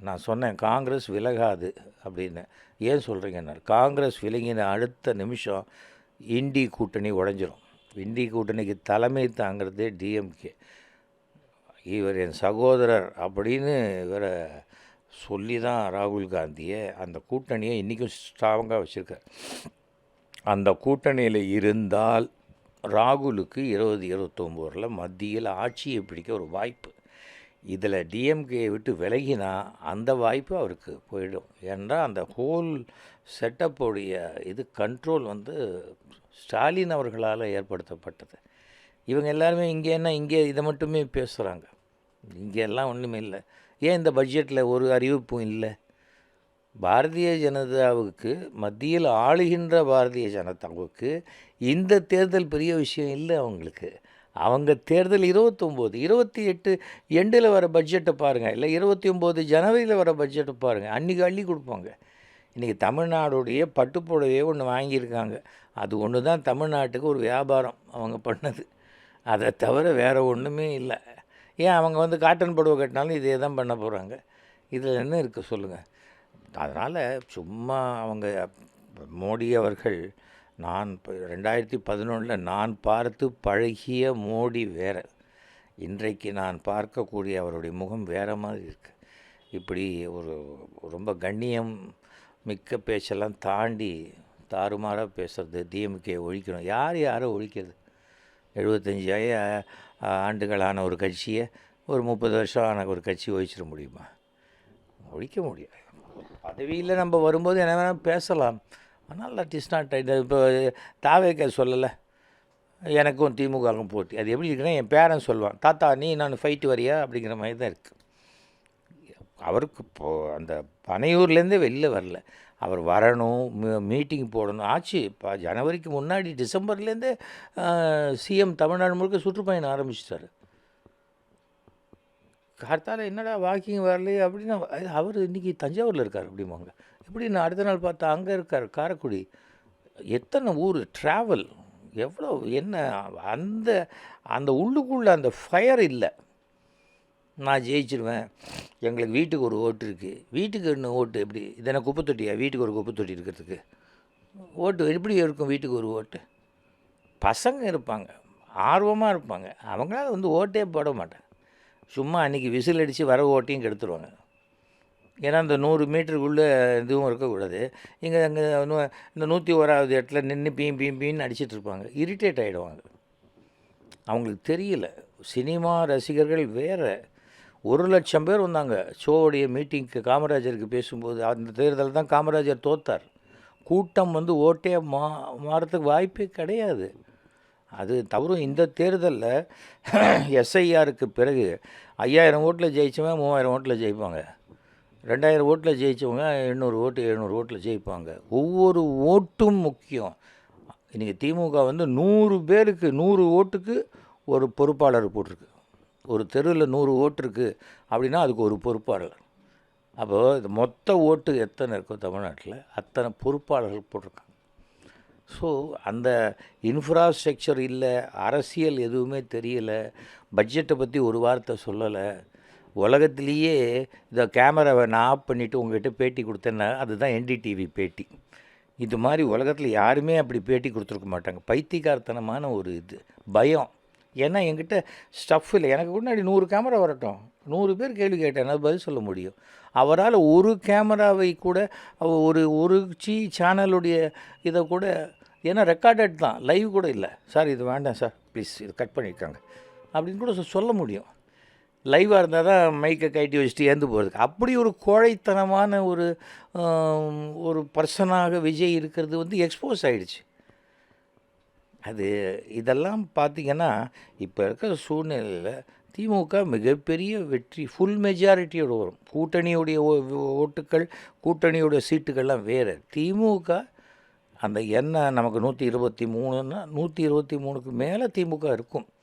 நான் சொன்னேன் காங்கிரஸ் விலகாது அப்படின்னு. ஏன் சொல்கிறீங்கன்னாரு, காங்கிரஸ் விலகின அடுத்த நிமிஷம் இண்டி கூட்டணி உடஞ்சிரும். இண்டி கூட்டணிக்கு தலைமை தாங்கிறதே டிஎம்கே. இவர் என் சகோதரர் அப்படின்னு இவரை சொல்லி தான் ராகுல் காந்தியை அந்த கூட்டணியை இன்றைக்கும் ஸ்ட்ராங்காக வச்சுருக்கார். அந்த கூட்டணியில் இருந்தால் ராகுலுக்கு 2029 மத்தியில் ஆட்சியை பிடிக்க ஒரு வாய்ப்பு. இதில் டிஎம்கேயை விட்டு விலகினா அந்த வாய்ப்பு அவருக்கு போயிடும். ஏன்னா அந்த ஹோல் செட்டப்புடைய இது கண்ட்ரோல் வந்து ஸ்டாலின் அவர்களால் ஏற்படுத்தப்பட்டது. இவங்க எல்லாருமே இங்கே இதை மட்டுமே பேசுகிறாங்க. இங்கே எல்லாம் ஒன்றுமே இல்லை. ஏன் இந்த பட்ஜெட்டில் ஒரு அறிவிப்பும் இல்லை? பாரதிய ஜனதாவுக்கு, மத்தியில் ஆளுகின்ற பாரதிய ஜனதாவுக்கு இந்த தேர்தல் பெரிய விஷயம் இல்லை. அவங்களுக்கு அவங்க தேர்தல் 29, 28 எண்டில் வர பட்ஜெட்டை பாருங்கள், இல்லை 29 ஜனவரியில் வர பட்ஜெட்டை பாருங்கள். அன்றைக்கி அள்ளி கொடுப்பாங்க. இன்றைக்கி தமிழ்நாடுடைய பட்டுப்புடவையே ஒன்று வாங்கியிருக்காங்க. அது ஒன்று தான் தமிழ்நாட்டுக்கு ஒரு வியாபாரம் அவங்க பண்ணது. அதை தவிர வேறு ஒன்றுமே இல்லை. ஏன் அவங்க வந்து காட்டன் புடவை கட்டினாலும் இதே தான் பண்ண போகிறாங்க. இதில் என்ன இருக்குது சொல்லுங்கள்? அதனால் சும்மா அவங்க மோடி அவர்கள், நான் 2011 நான் பார்த்து பழகிய மோடி வேறு, இன்றைக்கு நான் பார்க்கக்கூடிய அவருடைய முகம் வேறு மாதிரி இருக்குது. இப்படி ஒரு ரொம்ப கண்ணியம் மிக்க பேச்செல்லாம் தாண்டி தாறுமாறாக பேசுகிறது. டிஎம்கே ஒழிக்கணும். யாரை ஒழிக்கிறது? 75 ஆண்டுகளான ஒரு கட்சியை ஒரு 30 வருஷம் ஆன ஒரு கட்சி ஒழிச்சிட முடியுமா? ஒழிக்க முடியாது. பதவியில் நம்ம வரும்போது என்ன வேணால் பேசலாம். ஆனால் தட் இஸ் நாட் ரைட். இப்போ தாவேக்க சொல்லலை, எனக்கும் திமுகவுக்கும் போட்டி. அது எப்படி இருக்குன்னா, என் பேரன் சொல்லுவான், தாத்தா நீ நான் ஃபைட்டு வரியா அப்படிங்கிற மாதிரி தான் இருக்குது. அவருக்கு இப்போது அந்த பனையூர்லேருந்தே வெளில வரல. அவர் வரணும், மீட்டிங் போடணும். ஆச்சு இப்போ ஜனவரிக்கு முன்னாடி டிசம்பர்லேருந்தே சிஎம் தமிழ்நாடு முழுக்க சுற்றுப்பயணம் ஆரம்பிச்சிட்டாரு. கார்த்தால என்னடா வாக்கிங் வரலையே அப்படின்னா, அவர் இன்றைக்கி தஞ்சாவூரில் இருக்கார் அப்படிம்பாங்க. எப்படி நான் அடுத்த நாள் பார்த்தா அங்கே இருக்கார் காரைக்குடி. எத்தனை ஊர் ட்ராவல், எவ்வளோ என்ன அந்த அந்த உள்ளுக்குள்ளே அந்த ஃபயர் இல்லை. நான் ஜெயிச்சிருவேன், எங்களுக்கு வீட்டுக்கு ஒரு ஓட்டு இருக்குது. வீட்டுக்கு இன்னும் ஓட்டு எப்படி? இதென்ன குப்பை தொட்டியா? வீட்டுக்கு ஒரு குப்பை தொட்டி இருக்கிறதுக்கு ஓட்டு எப்படி இருக்கும்? வீட்டுக்கு ஒரு ஓட்டு. பசங்க இருப்பாங்க, ஆர்வமாக இருப்பாங்க, அவங்களால வந்து ஓட்டே போட மாட்டாங்க. சும்மா அன்றைக்கி விசில் அடித்து வர ஓட்டையும் கெடுத்துருவாங்க. ஏன்னா இந்த 100 மீட்டருக்குள்ளே எதுவும் இருக்கக்கூடாது. இங்கே அங்கே இந்த 101வது இடத்துல நின்று பீன்னு அடிச்சிட்ருப்பாங்க. இரிட்டேட் ஆகிடுவாங்க. அவங்களுக்கு தெரியல. சினிமா ரசிகர்கள் வேறு. 1,00,000 பேர் வந்தாங்க ஷோவுடைய மீட்டிங்க்கு காமராஜருக்கு பேசும்போது. அந்த தேர்தல் தான் காமராஜர் தோத்தார். கூட்டம் வந்து ஓட்டே மாறத்துக்கு வாய்ப்பே கிடையாது. அது தவறும். இந்த தேர்தலில் எஸ்ஐஆருக்கு பிறகு 5000 ஓட்டில் ஜெயித்தவங்க 3000 ஓட்டில் ஜெயிப்பாங்க. 2000 ஓட்டில் ஜெயித்தவங்க 800 ஓட்டு 700 ஓட்டில் ஜெயிப்பாங்க. ஒவ்வொரு ஓட்டும் முக்கியம். இன்றைக்கி திமுக வந்து 100 பேருக்கு 100 ஓட்டுக்கு ஒரு பொறுப்பாளர் போட்டிருக்கு. ஒரு தெருவில் 100 ஓட்டு இருக்குது அப்படின்னா அதுக்கு ஒரு பொறுப்பாளர். அப்போது மொத்த ஓட்டு எத்தனை இருக்கோ தமிழ்நாட்டில் அத்தனை பொறுப்பாளர்கள் போட்டிருக்காங்க. ஸோ அந்த இன்ஃப்ராஸ்ட்ரக்சர் இல்லை, அரசியல் எதுவுமே தெரியலை, பட்ஜெட்டை பற்றி ஒரு வார்த்தை சொல்லலை. உலகத்திலேயே இந்த கேமராவை நான் ஆஃப் பண்ணிவிட்டு உங்கள்கிட்ட பேட்டி கொடுத்தேன்னா அதுதான் என்டிடிவி பேட்டி. இது மாதிரி உலகத்தில் யாருமே அப்படி பேட்டி கொடுத்துருக்க மாட்டாங்க. பைத்தியக்காரத்தனமான ஒரு இது பயம். ஏன்னா என்கிட்ட ஸ்டஃப் இல்லை. எனக்கு முன்னாடி 100 கேமரா வரட்டும், 100 பேர் கேள்வி கேட்டேன், அது பதில் சொல்ல முடியும். அவரால் ஒரு கேமராவை கூட ஒரு சேனலுடைய இதை கூட, ஏன்னா ரெக்கார்டட் தான், லைவ் கூட இல்லை. சார் இது வேண்டாம் சார் ப்ளீஸ் இது கட் பண்ணியிருக்காங்க அப்படின்னு கூட சொல்ல முடியும். லைவாக இருந்தால் தான் மைக்கை கட்டி வச்சுட்டு ஏந்து போகிறதுக்கு. அப்படி ஒரு கோழைத்தனமான ஒரு பர்சனாக விஜய் இருக்கிறது வந்து எக்ஸ்போஸ் ஆகிடுச்சு. அது இதெல்லாம் பார்த்திங்கன்னா இப்போ இருக்கிற சூழ்நிலையில் திமுக மிகப்பெரிய வெற்றி, ஃபுல் மெஜாரிட்டியோடு வரும். கூட்டணியுடைய ஓட்டுக்கள், கூட்டணியுடைய சீட்டுகள்லாம் வேறு. திமுக அந்த என்ன நமக்கு 123ன்னா 123க்கு மேலே திமுக இருக்கும்.